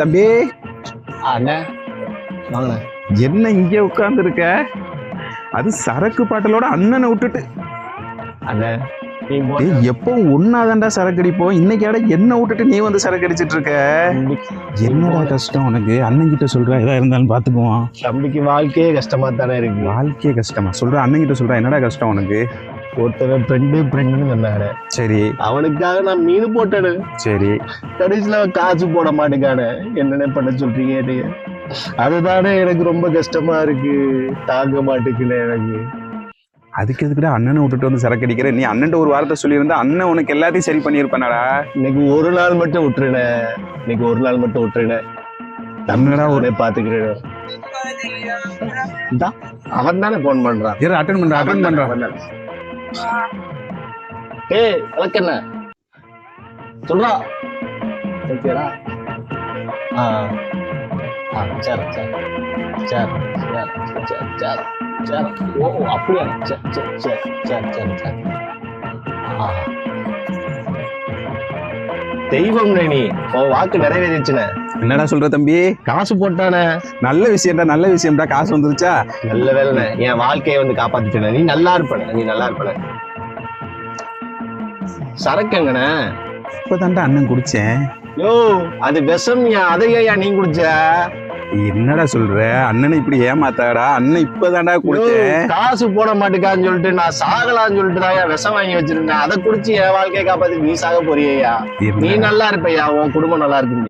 தம்பி அண்ணே வாங்கண்ணே. என்ன இங்கே உட்கார்ந்து இருக்க? அது சரக்கு பாட்டலோட அண்ணனை விட்டுட்டு அண்ணே எப்பவும் ஒன்னாதான்டா சரக்கு அடிப்போம். இன்னைக்கு என்ன விட்டுட்டு நீ வந்து சரக்கு அடிச்சிட்டு இருக்க? என்னடா கஷ்டம் உனக்கு? அண்ணன் கிட்ட சொல்ற, எதா இருந்தாலும் பாத்துக்குவோம். தம்பிக்கு வாழ்க்கையே கஷ்டமா தானே இருக்கு. வாழ்க்கையே கஷ்டமா சொல்ற? அண்ணன் கிட்ட சொல்ற, என்னடா கஷ்டம் உனக்கு? ஒருத்தவன் ஃப்ரெண்டுன்னு சொன்னாரு. சரி, அவனுக்காக நான் மீன் போட்டேன்னு. சரி, கடைசியில காசு போட மாட்டேங்கானே. என்னென்ன பண்ண சொல்றீங்க நீங்க? அதுதானே எனக்கு ரொம்ப கஷ்டமா இருக்கு. தாங்க மாட்டேங்குது எனக்கு. அதுக்கு எதுக்குடா அண்ணனை விட்டுட்டு வந்து சரக்கு அடிக்கிற? நீ அண்ணன் ஒரு வார்த்தை சொல்லியிருந்தா அண்ணன் உனக்கு எல்லாத்தையும் சரி பண்ணியிருப்பானடா. இன்னைக்கு ஒரு நாள் மட்டும் விட்டுருனேன். இன்னைக்கு ஒரு நாள் மட்டும் விட்டுருனேன். தமிழடா ஒரு பாத்துக்கிறேன். அவன் தானே போன் பண்றான். அட்டன் பண்றான். ஏய் வழக்கண்ண சொல்றா. ஓகேடா. சரி சரி சரி சரி சரி சரி. ஓ அப்படியா? சரி சரி சரி சரி சரி சரி. தெய்வம் நீ உன் வாக்கு நிறைவேறிச்சுன. என்னடா சொல்ற தம்பி? காசு போட்டானே. நல்ல விஷயம்டா, நல்ல விஷயம்டா. காசு வந்துருச்சா? நல்ல வேலைண்ணே. என் வாழ்க்கையை வந்து காப்பாத்திட்டேன. நீ நல்லா இருப்பன, நீ நல்லா இருப்பன. சரக்குங்கண்ணே இப்பதான்டா அண்ணன் குடிச்சேன். யோ அது விஷம்யா. அதையா நீ குடிச்ச? என்னடா சொல்ற? அண்ணனை இப்படி ஏமாத்தாடா. அண்ணன் இப்பதான்டா குடிச்சேன். காசு போட மாட்டேக்கான்னு சொல்லிட்டு நான் சாகலான்னு சொல்லிட்டு தான் விஷம் வாங்கி வச்சிருந்தேன். அதை குடிச்சு என் வாழ்க்கையை காப்பாத்தி நீ சாக போறியா? நீ நல்லா இருப்பையா, உன் குடும்பம் நல்லா இருக்கு.